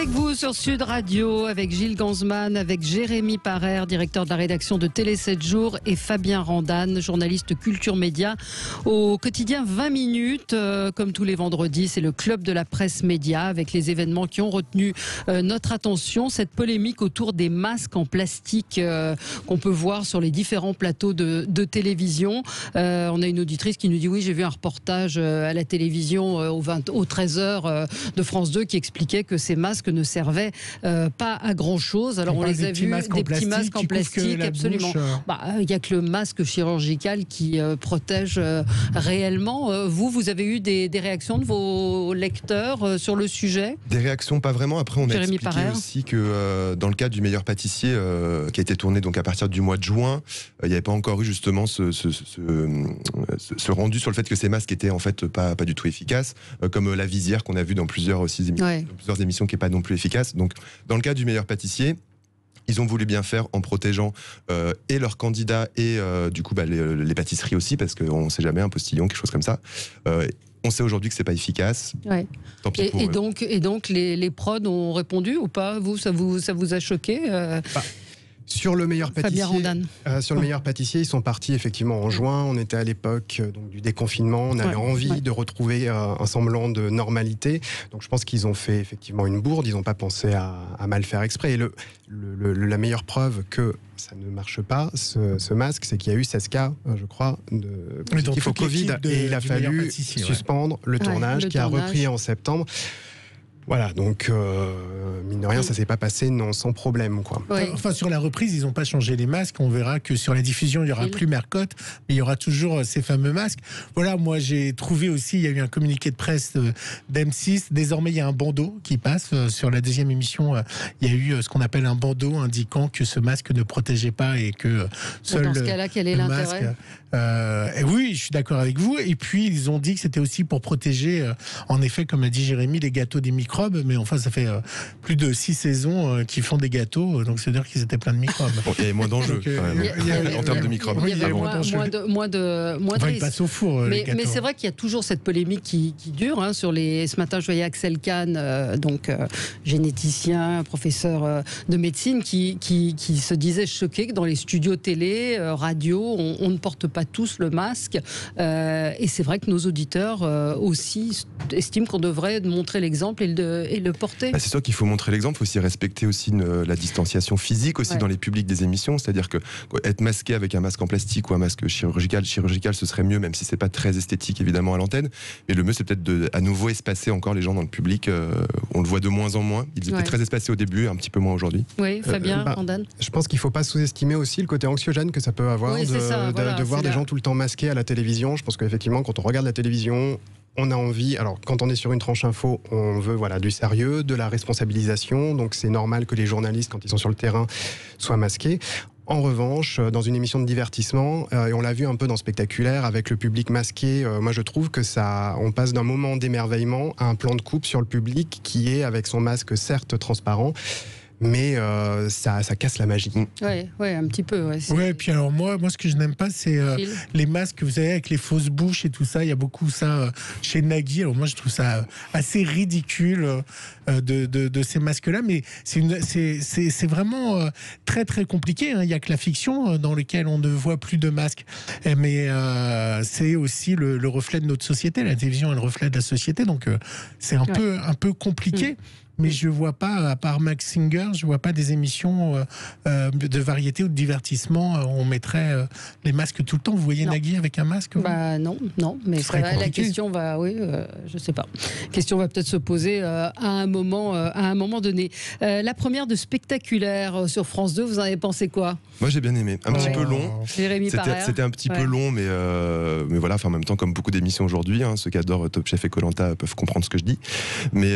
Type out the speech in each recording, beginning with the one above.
avec vous sur Sud Radio, avec Gilles Ganzmann, avec Jérémy Parrer, directeur de la rédaction de Télé 7 jours, et Fabien Randan, journaliste culture média. Au quotidien 20 minutes, comme tous les vendredis, c'est le club de la presse média, avec les événements qui ont retenu notre attention. Cette polémique autour des masques en plastique qu'on peut voir sur les différents plateaux de télévision. On a une auditrice qui nous dit oui, j'ai vu un reportage à la télévision au 13h de France 2 qui expliquait que ces masques ne servaient pas à grand chose. Alors on les a vus, des petits masques en plastique, absolument. Il n'y a que le masque chirurgical qui protège réellement. Vous avez eu des réactions de vos lecteurs sur le sujet? Des réactions, pas vraiment. Après, on a expliqué aussi que dans le cas du meilleur pâtissier, qui a été tourné donc à partir du mois de juin, il n'y avait pas encore eu justement ce rendu sur le fait que ces masques étaient en fait pas du tout efficaces, comme la visière qu'on a vu dans plusieurs émissions qui n'est pas non plus efficace. Donc, dans le cas du meilleur pâtissier, ils ont voulu bien faire en protégeant et leurs candidats et du coup les pâtisseries aussi, parce qu'on ne sait jamais, un postillon, quelque chose comme ça. On sait aujourd'hui que c'est pas efficace. Ouais. Tant pis pour eux. Donc les prods ont répondu ou pas? Ça vous a choqué? Sur le meilleur pâtissier, ils sont partis effectivement en juin. On était à l'époque du déconfinement. On avait envie de retrouver un semblant de normalité. Donc je pense qu'ils ont fait effectivement une bourde. Ils n'ont pas pensé à mal faire exprès. Et la meilleure preuve que ça ne marche pas, ce masque, c'est qu'il y a eu 16 cas, je crois, de positifs au Covid. Et il a fallu suspendre le tournage qui a repris en septembre. Voilà, donc mine de rien, ça s'est pas passé sans problème, quoi. Ouais. Enfin, sur la reprise, ils n'ont pas changé les masques. On verra que sur la diffusion, il y aura plus Mercotte, mais il y aura toujours ces fameux masques. Voilà, moi j'ai trouvé aussi, il y a eu un communiqué de presse d'M6. Désormais, il y a un bandeau qui passe sur la deuxième émission. Il y a eu ce qu'on appelle un bandeau indiquant que ce masque ne protégeait pas et que seul dans ce cas-là, quel est l'intérêt? Oui, je suis d'accord avec vous. Et puis ils ont dit que c'était aussi pour protéger, en effet, comme a dit Jérémy, les gâteaux des microbes. Mais enfin, ça fait plus de 6 saisons qu'ils font des gâteaux, donc c'est-à-dire qu'ils étaient pleins de microbes. Bon, il y avait moins d'enjeux en termes de microbes. Il y avait moins de ils passent au four. Mais c'est vrai qu'il y a toujours cette polémique qui dure. Sur ce matin, je voyais Axel Kahn, généticien, professeur de médecine, qui se disait choqué que dans les studios télé, radio, on ne porte pas tous le masque. Et c'est vrai que nos auditeurs aussi estiment qu'on devrait montrer l'exemple et le porter. C'est sûr qu'il faut montrer l'exemple, il faut aussi respecter aussi la distanciation physique aussi dans les publics des émissions, c'est-à-dire que être masqué avec un masque en plastique ou un masque chirurgical ce serait mieux, même si c'est pas très esthétique évidemment à l'antenne, mais le mieux c'est peut-être à nouveau espacer encore les gens dans le public. On le voit de moins en moins, ils étaient très espacés au début, un petit peu moins aujourd'hui. Oui, Fabien, Randan. Je pense qu'il faut pas sous-estimer aussi le côté anxiogène que ça peut avoir de voir des gens tout le temps masqués à la télévision. Je pense qu'effectivement quand on regarde la télévision, on a envie, alors quand on est sur une tranche info, on veut du sérieux, de la responsabilisation, donc c'est normal que les journalistes, quand ils sont sur le terrain, soient masqués. En revanche, dans une émission de divertissement, et on l'a vu un peu dans Spectaculaire, avec le public masqué, moi je trouve que on passe d'un moment d'émerveillement à un plan de coupe sur le public qui est avec son masque certes transparent, mais ça casse la magie. Ouais, un petit peu. Ouais, et puis alors moi ce que je n'aime pas, c'est les masques, vous savez, avec les fausses bouches et tout ça. Il y a beaucoup ça chez Nagui. Alors moi, je trouve ça assez ridicule de ces masques-là, mais c'est vraiment très très compliqué. Il y a que la fiction dans laquelle on ne voit plus de masques, mais c'est aussi le reflet de notre société. La télévision est le reflet de la société, donc c'est un peu compliqué. Mais je vois pas, à part Max Singer, je vois pas des émissions de variété ou de divertissement où on mettrait les masques tout le temps. Vous voyez Nagui avec un masque? Non, mais la question va, je sais pas. La question va peut-être se poser à un moment donné. La première de Spectaculaire sur France 2, vous en avez pensé quoi? Moi j'ai bien aimé, un petit peu long. C'était un petit peu long, mais voilà, en même temps comme beaucoup d'émissions aujourd'hui, ceux qui adorent Top Chef et Koh-Lanta peuvent comprendre ce que je dis. Mais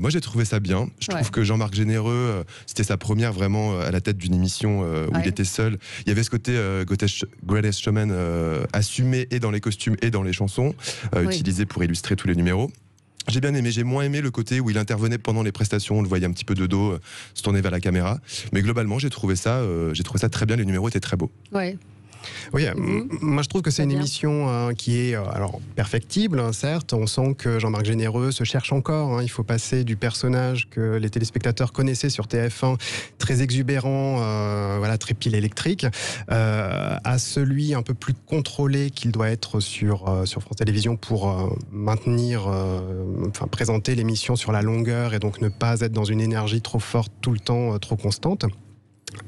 moi j'ai trouvé ça bien. Je trouve que Jean-Marc Généreux, c'était sa première vraiment à la tête d'une émission où il était seul. Il y avait ce côté Greatest Showman assumé et dans les costumes et dans les chansons, utilisé pour illustrer tous les numéros. J'ai bien aimé, j'ai moins aimé le côté où il intervenait pendant les prestations, on le voyait un petit peu de dos, se tourner vers la caméra. Mais globalement, j'ai trouvé ça très bien, les numéros étaient très beaux. Oui, moi je trouve que c'est une émission qui est alors perfectible, certes. On sent que Jean-Marc Généreux se cherche encore. Il faut passer du personnage que les téléspectateurs connaissaient sur TF1, très exubérant, très pile électrique, à celui un peu plus contrôlé qu'il doit être sur France Télévisions pour présenter l'émission sur la longueur et donc ne pas être dans une énergie trop forte tout le temps, trop constante.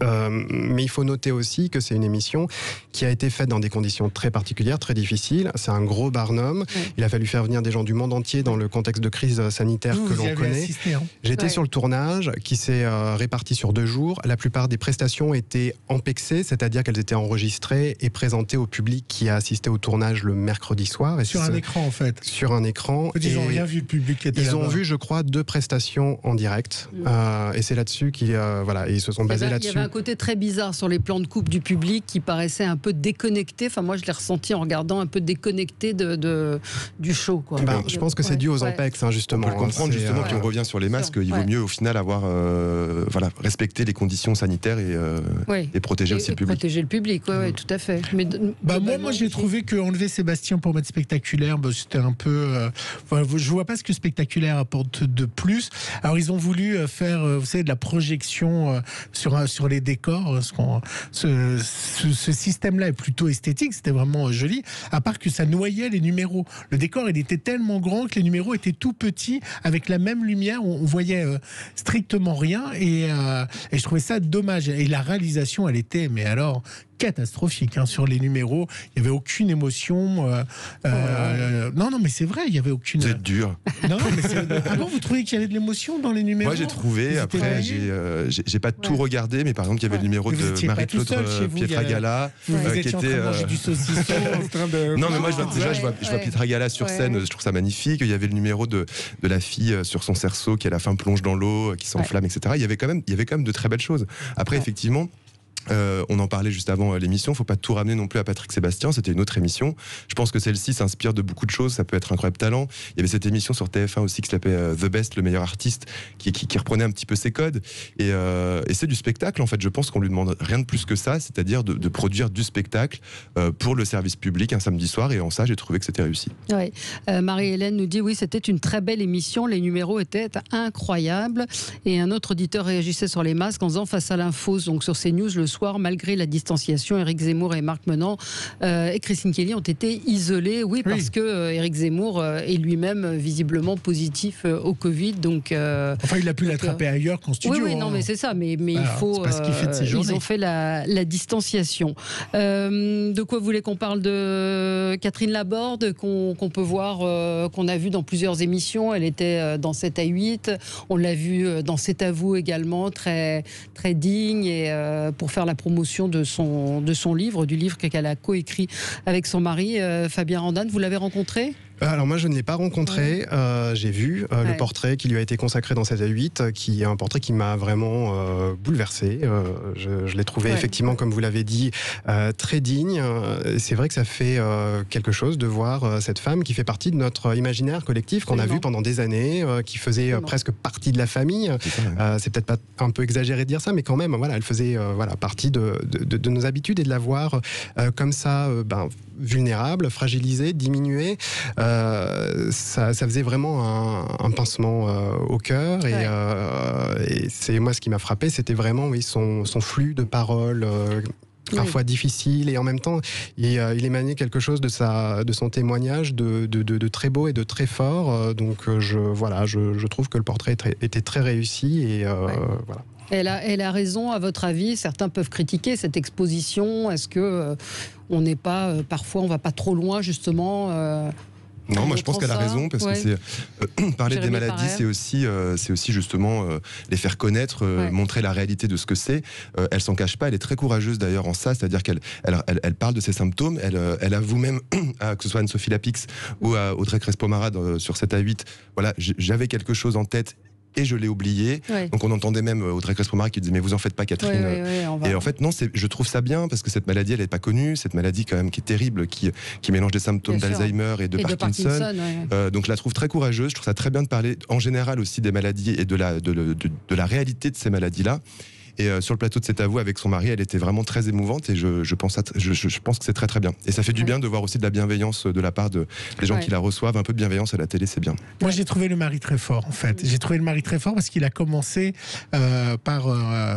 Mais il faut noter aussi que c'est une émission qui a été faite dans des conditions très particulières, très difficiles. C'est un gros barnum. Il a fallu faire venir des gens du monde entier dans le contexte de crise sanitaire que l'on connaît. J'étais sur le tournage qui s'est réparti sur 2 jours. La plupart des prestations étaient empexées, c'est-à-dire qu'elles étaient enregistrées et présentées au public qui a assisté au tournage le mercredi soir. Sur un écran, en fait. Sur un écran. Ils n'ont rien vu, le public qui était là-bas. Ils ont vu, je crois, 2 prestations en direct. Et c'est là-dessus qu'ils ils se sont basés là-dessus. Il y avait un côté très bizarre sur les plans de coupe du public qui paraissait un peu déconnecté. Enfin, moi, je l'ai ressenti en regardant un peu déconnecté du show. Quoi. Je pense que c'est dû aux Ampex, justement. On peut le comprendre, justement, puis on revient sur les masques. Il vaut mieux, au final, avoir respecté les conditions sanitaires et protéger aussi le public. Protéger le public, oui, tout à fait. Mais, moi, j'ai trouvé qu'enlever Sébastien pour mettre spectaculaire, c'était un peu... je vois pas ce que spectaculaire apporte de plus. Alors, ils ont voulu faire, vous savez, de la projection sur les décors. Ce système-là est plutôt esthétique, c'était vraiment joli, à part que ça noyait les numéros. Le décor, il était tellement grand que les numéros étaient tout petits, avec la même lumière, on voyait strictement rien, et je trouvais ça dommage. Et la réalisation, elle était, mais alors... catastrophique sur les numéros, il n'y avait aucune émotion. Non, mais c'est vrai, il n'y avait aucune. Vous êtes dur. Non, mais avant, vous trouvez qu'il y avait de l'émotion dans les numéros? Moi, j'ai trouvé. Après, j'ai pas tout regardé, mais par exemple, il y avait le numéro de Marie-Claude Pietragala, qui était du saucisson en train de. Non, mais moi, je vois Pietragala sur scène. Je trouve ça magnifique. Il y avait le numéro de la fille sur son cerceau qui à la fin plonge dans l'eau, qui s'enflamme, etc. Il y avait quand même de très belles choses. Après, effectivement. On en parlait juste avant l'émission, il ne faut pas tout ramener non plus à Patrick Sébastien, c'était une autre émission. Je pense que celle-ci s'inspire de beaucoup de choses, ça peut être Incroyable Talent. Il y avait cette émission sur TF1 aussi qui s'appelait The Best, le meilleur artiste, qui reprenait un petit peu ses codes. Et c'est du spectacle, en fait. Je pense qu'on lui demande rien de plus que ça, c'est-à-dire de produire du spectacle pour le service public un samedi soir. Et en ça, j'ai trouvé que c'était réussi. Oui. Marie-Hélène nous dit, oui, c'était une très belle émission, les numéros étaient incroyables. Et un autre auditeur réagissait sur les masques en disant, face à l'info, donc sur CNews, le soir, malgré la distanciation, Éric Zemmour et Marc Menant et Christine Kelly ont été isolés, parce que Éric Zemmour est lui-même visiblement positif au Covid. Donc, il a pu l'attraper ailleurs qu'en studio. Oui, non, mais c'est ça. Mais il faut. C'est ce qu'il fait de ses journées. Ils ont fait la distanciation. De quoi vous voulez qu'on parle de Catherine Laborde, qu'on peut voir, qu'on a vu dans plusieurs émissions. Elle était dans 7 à 8. On l'a vu dans C'est à vous également, très, très digne, et pour faire la promotion de son livre, du livre qu'elle a coécrit avec son mari, Fabien Randane. Vous l'avez rencontré ? Alors moi je ne l'ai pas rencontré, j'ai vu le portrait qui lui a été consacré dans 7 à 8, qui est un portrait qui m'a vraiment bouleversé. Je l'ai trouvé effectivement, comme vous l'avez dit, très digne. C'est vrai que ça fait quelque chose de voir cette femme qui fait partie de notre imaginaire collectif, qu'on a vu pendant des années, qui faisait presque partie de la famille. C'est peut-être pas un peu exagéré de dire ça, mais quand même, elle faisait partie de nos habitudes, et de la voir comme ça, vulnérable, fragilisée, diminuée. Ça faisait vraiment un pincement au cœur, et c'est moi ce qui m'a frappé, c'était vraiment son flux de paroles parfois difficile, et en même temps il émanait quelque chose de son témoignage de très beau et de très fort. Donc je trouve que le portrait était très réussi, et voilà. Elle a raison, à votre avis? Certains peuvent critiquer cette exposition. Est-ce que on n'est pas parfois, on va pas trop loin justement? Non, moi je pense qu'elle a raison, parce que c'est parler des maladies, c'est aussi justement les faire connaître, montrer la réalité de ce que c'est. Elle s'en cache pas, elle est très courageuse d'ailleurs en ça, c'est-à-dire qu'elle parle de ses symptômes, elle avoue même, que ce soit Anne-Sophie Lapix ou à Audrey Crespo-Mara sur 7 à 8, voilà, j'avais quelque chose en tête et je l'ai oublié. Donc on entendait même Audrey Crespo-Mara qui disait mais vous en faites pas, Catherine. Et en fait non, je trouve ça bien, parce que cette maladie elle n'est pas connue, cette maladie quand même qui est terrible, qui mélange des symptômes d'Alzheimer et de Parkinson. Donc je la trouve très courageuse. Je trouve ça très bien de parler en général aussi des maladies et de la réalité de ces maladies là. Et sur le plateau de C'est à vous avec son mari, elle était vraiment très émouvante et je pense que c'est très très bien. Et ça fait du bien de voir aussi de la bienveillance de la part des gens qui la reçoivent. Un peu de bienveillance à la télé, c'est bien. Moi, j'ai trouvé le mari très fort, en fait. J'ai trouvé le mari très fort parce qu'il a commencé par...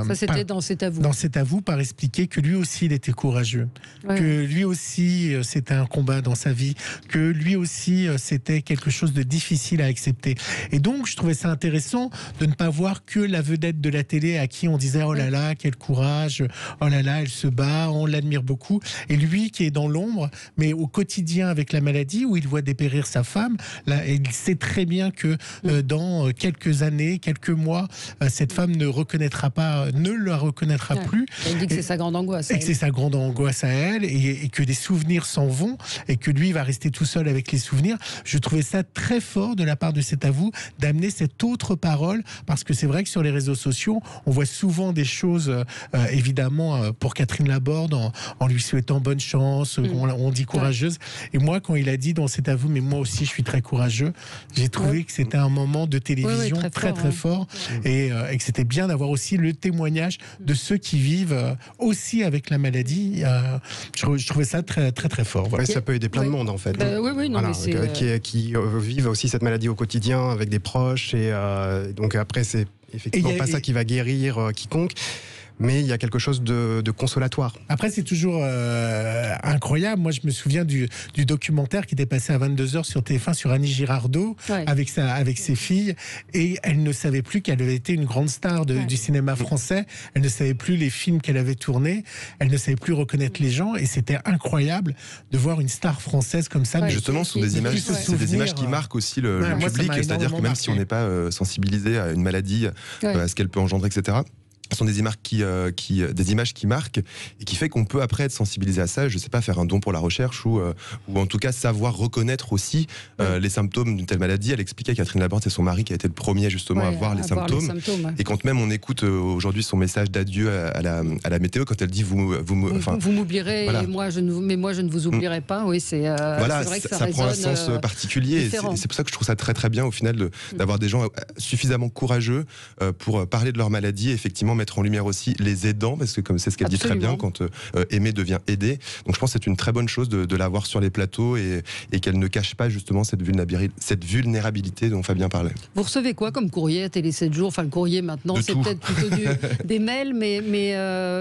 ça, c'était dans C'est à vous. Dans C'est à vous, par expliquer que lui aussi, il était courageux. Que lui aussi, c'était un combat dans sa vie. Que lui aussi, c'était quelque chose de difficile à accepter. Et donc, je trouvais ça intéressant de ne pas voir que la vedette de la télé à qui on disait « Oh là là, quel courage, oh là là, elle se bat, on l'admire beaucoup ». Et lui qui est dans l'ombre, mais au quotidien avec la maladie, où il voit dépérir sa femme, là, il sait très bien que dans quelques années, quelques mois, cette femme ne la reconnaîtra plus. Il dit que c'est sa grande angoisse. Et que c'est sa grande angoisse à elle, et que des souvenirs s'en vont, et que lui va rester tout seul avec les souvenirs. Je trouvais ça très fort de la part de C'est à vous, d'amener cette autre parole, parce que c'est vrai que sur les réseaux sociaux, on voit souvent des choses, évidemment, pour Catherine Laborde, en lui souhaitant bonne chance, on dit courageuse. Et moi, quand il a dit dans C'est à vous, mais moi aussi je suis très courageux, j'ai trouvé que c'était un moment de télévision très fort, et que c'était bien d'avoir aussi le témoignage de ceux qui vivent aussi avec la maladie. Je trouvais ça très fort. Voilà. Ça peut aider plein de monde en fait. Qui vivent aussi cette maladie au quotidien avec des proches, et donc après c'est effectivement pas ça qui va guérir quiconque. Mais il y a quelque chose de consolatoire. Après, c'est toujours incroyable. Moi, je me souviens du documentaire qui était passé à 22h sur TF1 sur Annie Girardot, avec ses filles, et elle ne savait plus qu'elle avait été une grande star du cinéma français. Elle ne savait plus les films qu'elle avait tournés. Elle ne savait plus reconnaître les gens, et c'était incroyable de voir une star française comme ça. Mais justement, ce sont des images, c'est des images qui marquent aussi le public, c'est-à-dire que même si on n'est pas sensibilisé à une maladie, à ce qu'elle peut engendrer, etc., ce sont des images qui marquent et qui fait qu'on peut après être sensibilisé à ça. Je sais pas, faire un don pour la recherche ou en tout cas savoir reconnaître aussi les symptômes d'une telle maladie. Elle expliquait, Catherine Laborde, c'est son mari qui a été le premier justement à voir les symptômes. Et quand même on écoute aujourd'hui son message d'adieu à la météo, quand elle dit vous m'oublierez, voilà. mais moi je ne vous oublierai pas. Oui, c'est voilà, vrai que ça prend un sens particulier. Et c'est pour ça que je trouve ça très bien au final d'avoir des gens suffisamment courageux pour parler de leur maladie et effectivement mettre en lumière aussi les aidants, parce que comme c'est ce qu'elle dit très bien, quand aimer devient aider. Donc je pense que c'est une très bonne chose de l'avoir sur les plateaux et qu'elle ne cache pas justement cette vulnérabilité dont Fabien parlait. Vous recevez quoi comme courrier à Télé 7 jours? Enfin, le courrier maintenant, c'est peut-être plutôt des mails, mais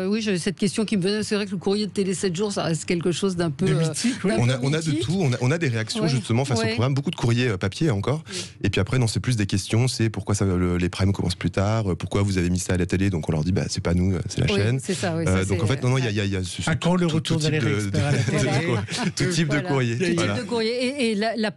oui, j'ai cette question qui me venait. C'est vrai que le courrier de Télé 7 jours, ça reste quelque chose d'un peu mythique. On a de tout. On a des réactions justement face au programme, beaucoup de courriers papier encore. Et puis après, non, c'est plus des questions. C'est pourquoi les primes commencent plus tard, pourquoi vous avez mis ça à la télé. Donc on leur dit c'est pas nous, c'est la chaîne. C'est ça, donc en fait non, il y a à quand le retour de tout type de courrier. Tout type de courrier. Et la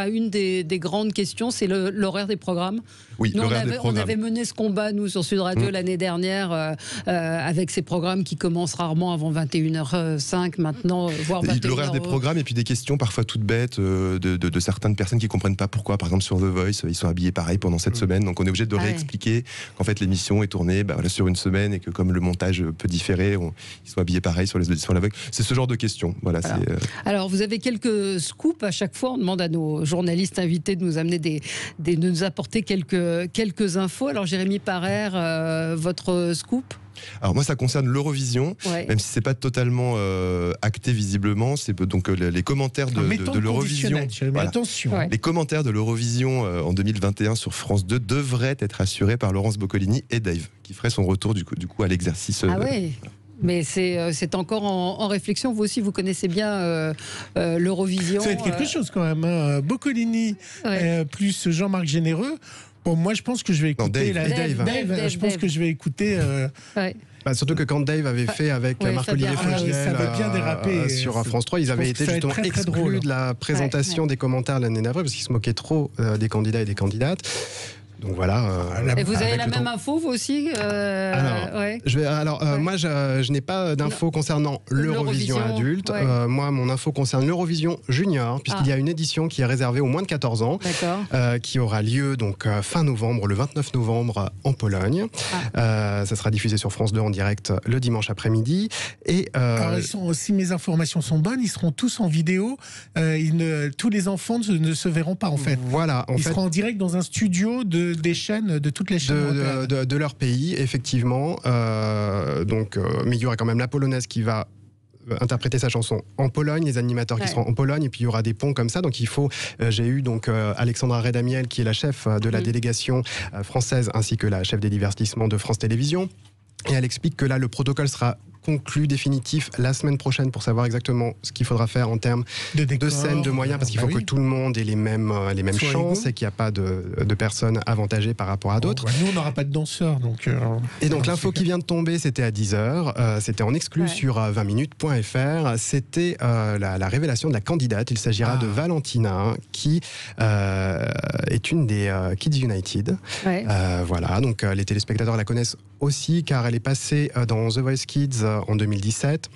une des grandes questions, c'est l'horaire des programmes. Oui, nous, on avait mené ce combat, nous, sur Sud Radio l'année dernière, avec ces programmes qui commencent rarement avant 21h05 maintenant, voire 21h. L'horaire des programmes et puis des questions parfois toutes bêtes de certaines personnes qui comprennent pas pourquoi, par exemple sur The Voice, ils sont habillés pareil pendant cette semaine, donc on est obligé de réexpliquer qu'en fait l'émission est tournée sur une semaine et que comme le montage peut différer, ils sont habillés pareil sur les auditions à l'aveugle. C'est ce genre de questions. Voilà. Alors vous avez quelques scoops à chaque fois. On demande à nos journalistes invités de nous amener de nous apporter quelques infos. Alors Jérémy Parère, votre scoop? Alors moi ça concerne l'Eurovision, même si c'est pas totalement acté visiblement, c'est donc les commentaires de l'Eurovision. Voilà. Attention. Les commentaires de l'Eurovision en 2021 sur France 2 devraient être assurés par Laurence Boccolini et Dave, qui ferait son retour du coup à l'exercice. Mais c'est encore en réflexion. Vous aussi, vous connaissez bien l'Eurovision. Ça va être quelque chose quand même. Boccolini plus Jean-Marc Généreux. Bon, moi, je pense que je vais écouter Dave. Je pense que je vais écouter. Surtout que quand Dave avait fait avec Marc-Olivier Fogiel sur France 3, ils avaient été justement exclus de la présentation des commentaires l'année d'avant parce qu'ils se moquaient trop des candidats et des candidates. Donc voilà. Et vous avez la même info, vous aussi moi, je n'ai pas d'infos concernant l'Eurovision adulte. Moi, mon info concerne l'Eurovision junior, puisqu'il y a une édition qui est réservée aux moins de 14 ans, qui aura lieu donc fin novembre, le 29 novembre en Pologne. Ça sera diffusé sur France 2 en direct le dimanche après-midi. Et alors, si mes informations sont bonnes, ils seront tous en vidéo. Tous les enfants ne se verront pas en fait. Voilà. Ils seront en direct dans un studio de des chaînes, de toutes les chaînes de leur pays, effectivement. Mais il y aura quand même la polonaise qui va interpréter sa chanson en Pologne, les animateurs qui seront en Pologne, et puis il y aura des ponts comme ça. Donc il faut. J'ai eu donc Alexandra Redamiel, qui est la chef de la délégation française, ainsi que la chef des divertissements de France Télévisions. Et elle explique que là, le protocole sera conclu, définitif, la semaine prochaine pour savoir exactement ce qu'il faudra faire en termes de scènes, de moyens, parce qu'il faut que tout le monde ait les mêmes chances et qu'il n'y a pas de personnes avantagées par rapport à d'autres. Nous, on n'aura pas de danseurs. Et donc l'info qui vient de tomber, c'était à 10h, c'était en exclu sur 20minutes.fr, c'était la révélation de la candidate. Il s'agira de Valentina, qui est une des Kids United. Voilà, donc les téléspectateurs la connaissent aussi, car elle est passée dans The Voice Kids en 2017.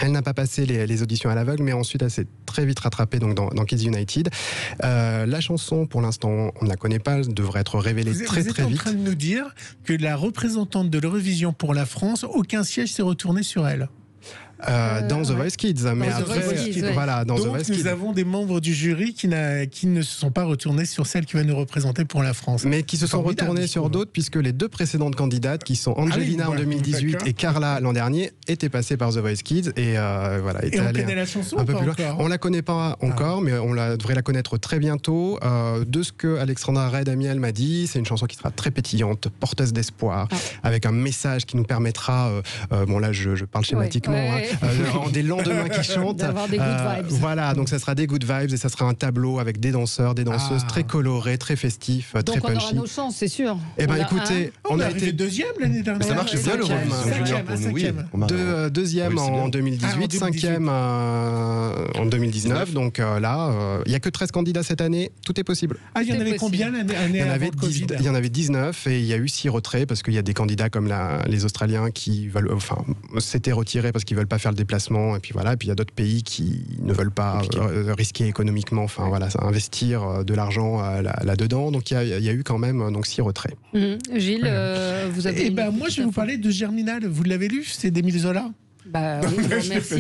Elle n'a pas passé les auditions à l'aveugle, mais ensuite elle s'est très vite rattrapée donc dans Kids United. La chanson, pour l'instant, on ne la connaît pas, elle devrait être révélée très vite. Vous êtes en train de nous dire que la représentante de l'Eurovision pour la France, aucun siège s'est retourné sur elle. Dans The Voice Kids, mais après, voilà, dans donc The Voice Kids. Nous avons des membres du jury qui ne se sont pas retournés sur celle qui va nous représenter pour la France. Mais qui se sont retournés sur d'autres, puisque les deux précédentes candidates, qui sont Angelina en 2018 et Carla l'an dernier, étaient passées par The Voice Kids et voilà. Et on connaît la chanson un peu plus loin. On la connaît pas encore, mais on devrait la connaître très bientôt. De ce que Alexandra Redamiel m'a dit, c'est une chanson qui sera très pétillante, porteuse d'espoir, avec un message qui nous permettra. Bon là, je parle schématiquement. Des lendemains qui chantent. D'avoir des good vibes. Voilà, donc ça sera des good vibes et ça sera un tableau avec des danseurs, des danseuses très colorés, très festifs, très punchy. Donc on aura nos chances, c'est sûr. Eh bien écoutez, on a été deuxième l'année dernière. Ça marche bien l'Eurovision Junior pour nous. Deuxième en 2018, cinquième en 2019. Donc là, il n'y a que 13 candidats cette année, tout est possible. Il y en avait combien l'année avant le Covid ? Il y en avait 19 et il y a eu 6 retraits parce qu'il y a des candidats comme les Australiens qui veulent, s'étaient retirés parce qu'ils ne veulent pas faire le déplacement. Et puis voilà, et puis il y a d'autres pays qui ne veulent pas risquer économiquement, investir de l'argent là-dedans. Donc il y a eu quand même 6 retraits. Gilles, vous avez. Moi, je vais vous parler de Germinal. Vous l'avez lu ? C'est d'Émile Zola. Oui,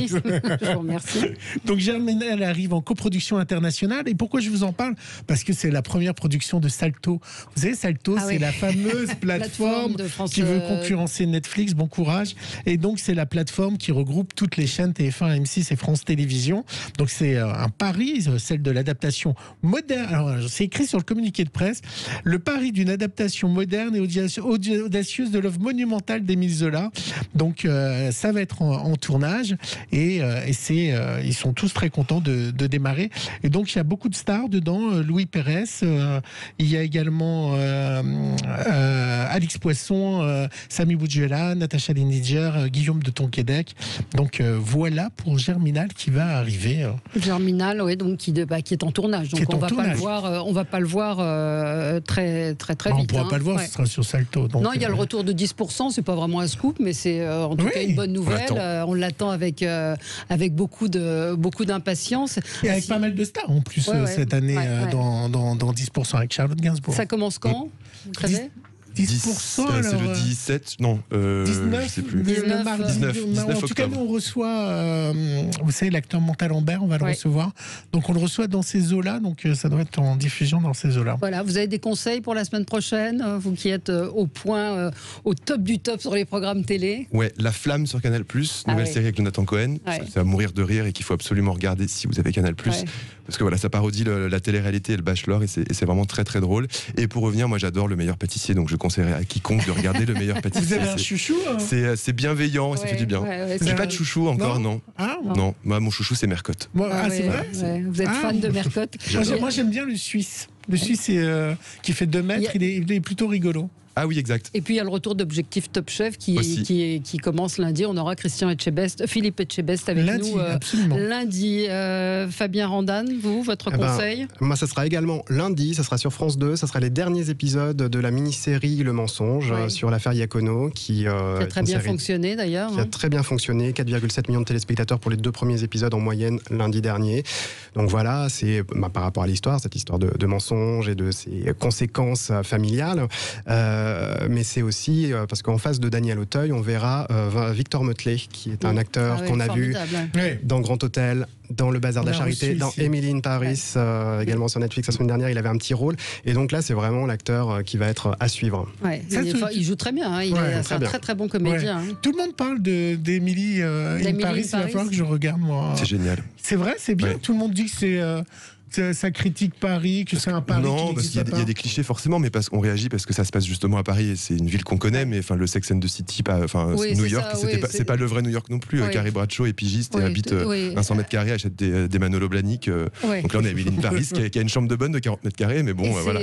je vous remercie. Donc Germinal arrive en coproduction internationale. Et pourquoi je vous en parle ? Parce que c'est la première production de Salto. Vous savez, Salto, c'est la fameuse plateforme qui veut concurrencer Netflix. Bon courage. Et donc c'est la plateforme qui regroupe toutes les chaînes TF1, M6 et France Télévisions. Donc c'est un pari, celle de l'adaptation moderne. Alors c'est écrit sur le communiqué de presse. Le pari d'une adaptation moderne et audacieuse de l'œuvre monumentale d'Émile Zola. Donc ça va être en tournage et ils sont tous très contents de démarrer. Et donc il y a beaucoup de stars dedans. Louis Pérez, il y a également Alix Poisson, Samy Boudjela, Natacha Liniger, Guillaume de Tonquédec. Donc voilà pour Germinal qui va arriver. Germinal, oui, donc qui est en tournage. Donc on va pas le voir très très très vite. On pourra pas le voir, ce sera sur Salto. Donc, non, il y a le retour de 10%, c'est pas vraiment un scoop, mais c'est en tout cas une bonne nouvelle. On l'attend avec beaucoup d'impatience. Et avec pas mal de stars en plus cette année dans 10% avec Charlotte Gainsbourg. Ça commence quand ? Vous savez ? 10%, c'est le 17, non, 19, je sais plus. 19 en tout cas, nous, on reçoit, vous savez, l'acteur Montalembert, on va le recevoir. Donc, on le reçoit dans ces eaux-là, donc ça doit être en diffusion dans ces eaux-là. Voilà, vous avez des conseils pour la semaine prochaine, vous qui êtes au point, au top du top sur les programmes télé ? Ouais, La Flamme sur Canal+, nouvelle série avec Jonathan Cohen, c'est à mourir de rire et qu'il faut absolument regarder si vous avez Canal+. Parce que voilà, ça parodie la télé-réalité et le Bachelor et c'est vraiment très très drôle. Et pour revenir, moi j'adore Le Meilleur Pâtissier, donc je conseillerais à quiconque de regarder Le Meilleur Pâtissier. Vous avez un chouchou C'est bienveillant, ça fait du bien. J'ai pas de chouchou encore, non. Non, moi mon chouchou c'est Mercotte. C'est vrai Vous êtes fan de Mercotte ? Moi j'aime bien le Suisse. Le Suisse qui fait 2 mètres, il est plutôt rigolo. Ah oui, exact. Et puis il y a le retour d'Objectif Top Chef qui commence lundi. On aura Philippe Etchebest avec nous lundi. Fabien Randan, votre conseil ? Moi, ça sera également lundi. Ça sera sur France 2. Ça sera les derniers épisodes de la mini-série Le Mensonge sur l'affaire Iacono qui a très bien fonctionné d'ailleurs. Qui a très bien fonctionné. 4,7 millions de téléspectateurs pour les 2 premiers épisodes en moyenne lundi dernier. Donc voilà, c'est par rapport à l'histoire, cette histoire de mensonge et de ses conséquences familiales. mais c'est aussi parce qu'en face de Daniel Auteuil, on verra Victor Motley, qui est un acteur qu'on a vu dans Grand Hôtel, dans Le Bazar de la Charité, dans Emily in Paris, également sur Netflix la semaine dernière, il avait un petit rôle. Et donc là, c'est vraiment l'acteur qui va être à suivre. Ouais, il joue très bien, hein. C'est un très très bon comédien. Ouais. Tout le monde parle d'Emily in Paris, il va falloir que je regarde moi. C'est génial. C'est vrai, c'est bien. Ouais. Tout le monde dit que ça critique Paris, que c'est un Paris non, parce qu'il y a des clichés forcément, mais parce qu'on réagit parce que ça se passe justement à Paris et c'est une ville qu'on connaît, mais le Sex and the City, New York, c'est pas le vrai New York non plus. Carrie Bradshaw est pigiste et habite 100 mètres carrés, achète des Manolo Blahnik. Donc là on a Emily in Paris qui a une chambre de bonne de 40 mètres carrés, mais bon voilà.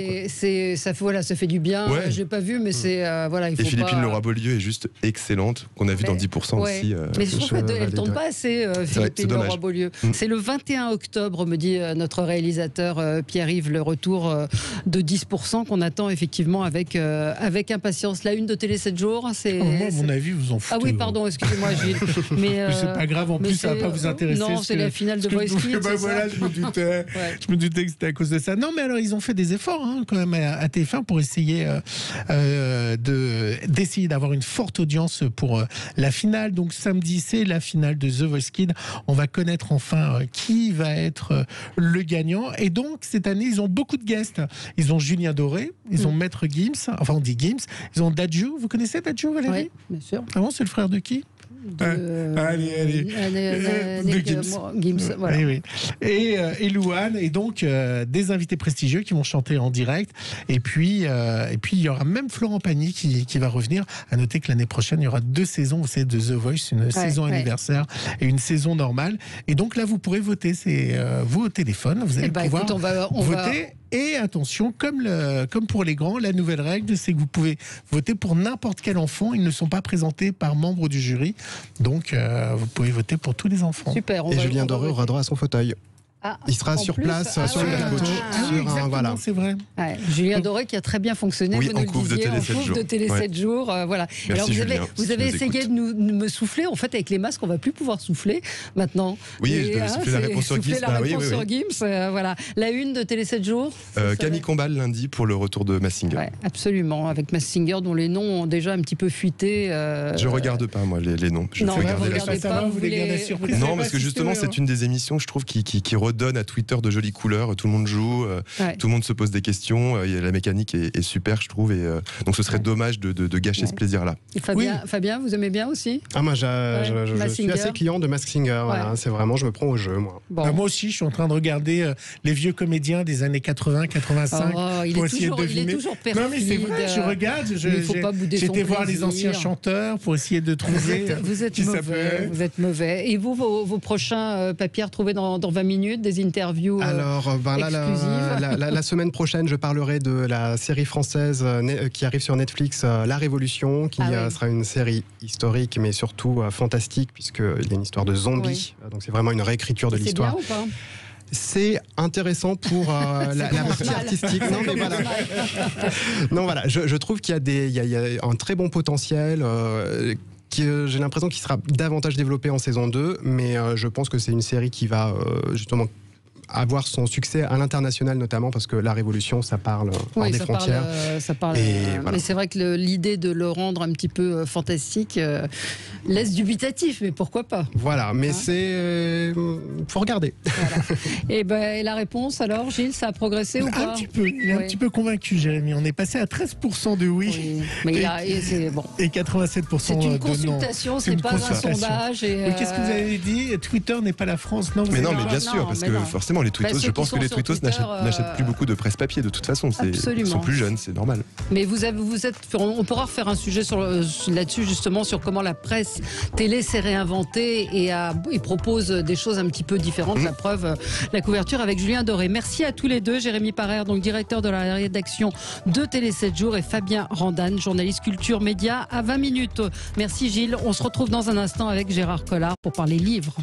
Ça fait du bien. J'ai pas vu, mais c'est voilà. Et Philippine Leroy-Beaulieu est juste excellente, qu'on a vu dans 10% aussi. Mais je trouve qu'elle tourne pas assez, Philippine Leroy-Beaulieu. C'est le 21 octobre, me dit notre réalisateur Pierre-Yves, le retour de 10% qu'on attend effectivement avec impatience. La une de Télé 7 jours, moi, à mon avis, vous en foutez. Ah oui, pardon, excusez-moi Gilles. Mais c'est pas grave, en plus, ça va pas vous intéresser. Non, c'est la finale de Voice Kids. Voilà, je me doutais. Je me doutais que c'était à cause de ça. Non, mais alors, ils ont fait des efforts quand même à TF1 pour essayer d'essayer d'avoir une forte audience pour la finale. Donc samedi, c'est la finale de The Voice Kids. On va connaître enfin qui va être le gagnant. Et donc, cette année, ils ont beaucoup de guests. Ils ont Julien Doré, ils ont Maître Gims, enfin on dit Gims, ils ont Dadju. Vous connaissez Dadju, Valérie ? Oui, bien sûr. Ah bon, c'est le frère de qui ? Allez. De Gims, voilà. Oui. Et Louane, et donc des invités prestigieux qui vont chanter en direct. Et puis il y aura même Florent Pagny qui va revenir. À noter que l'année prochaine, il y aura 2 saisons, vous savez, de The Voice, une saison anniversaire et une saison normale. Et donc là, vous pourrez voter. C'est vous au téléphone, vous allez pouvoir voter. Et attention, comme pour les grands, la nouvelle règle, c'est que vous pouvez voter pour n'importe quel enfant. Ils ne sont pas présentés par membre du jury. Donc, vous pouvez voter pour tous les enfants. Super. Et Julien Doré aura droit à son fauteuil. Il sera sur place, sur le plateau. Voilà. C'est vrai. Julien Doré qui a très bien fonctionné. Oui, en couve de Télé 7 jours. Voilà. Merci, alors vous avez essayé de me souffler. En fait, avec les masques, on ne va plus pouvoir souffler maintenant. Oui, je devais souffler la réponse sur Gims. Voilà. La une de Télé 7 jours. Camille Combal lundi pour le retour de Masked Singer. Ouais, absolument. Avec Masked Singer dont les noms ont déjà un petit peu fuité. Je regarde pas moi les noms. Non, vous voulez garder la surprise. Non, parce que justement, c'est une des émissions, je trouve, qui redonne à Twitter de jolies couleurs, tout le monde joue, tout le monde se pose des questions, la mécanique est super, je trouve, et donc ce serait dommage de gâcher ce plaisir-là. Fabien, vous aimez bien aussi ? Moi, je suis assez client de Masked Singer. Voilà, c'est vraiment, je me prends au jeu, moi. Moi aussi, je suis en train de regarder les vieux comédiens des années 80, 85 pour essayer de deviner. Il est toujours perfide. Non, mais c'est vrai, je regarde. J'étais voir les anciens chanteurs pour essayer de trouver qui ça peut être. Vous êtes mauvais. Et vous, vos prochains papiers à retrouver dans 20 minutes, des interviews la semaine prochaine, je parlerai de la série française qui arrive sur Netflix, La Révolution, qui sera une série historique, mais surtout fantastique, puisqu'il y a une histoire de zombies. Donc c'est vraiment une réécriture de l'histoire. C'est bien ou pas ? C'est intéressant pour la partie artistique. Non, voilà, je trouve qu'il y a un très bon potentiel. J'ai l'impression qu'il sera davantage développé en saison 2, mais je pense que c'est une série qui va justement avoir son succès à l'international, notamment parce que La Révolution, ça parle hors des frontières. Mais c'est vrai que l'idée de le rendre un petit peu fantastique laisse dubitatif, mais pourquoi pas ? Voilà, mais faut regarder. Voilà. Et la réponse alors, Gilles, ça a progressé ou pas ? Un petit peu. Il est un petit peu convaincu, Jérémy. On est passé à 13% de oui. Mais c'est bon. Et 87% de non. C'est une consultation, c'est pas un sondage. Mais qu'est-ce que vous avez dit ? Twitter n'est pas la France. Non, mais bien sûr, parce que forcément les tweetos, je pense que les tweetos n'achètent plus beaucoup de presse-papier de toute façon. Ils sont plus jeunes, c'est normal. Mais on pourra refaire un sujet là-dessus justement sur comment la presse télé s'est réinventée et propose des choses un petit peu différentes. La preuve, la couverture avec Julien Doré. Merci à tous les deux. Jérémy Parère, donc directeur de la rédaction de Télé 7 jours, et Fabien Randane, journaliste culture média à 20 minutes. Merci Gilles. On se retrouve dans un instant avec Gérard Collard pour parler livres.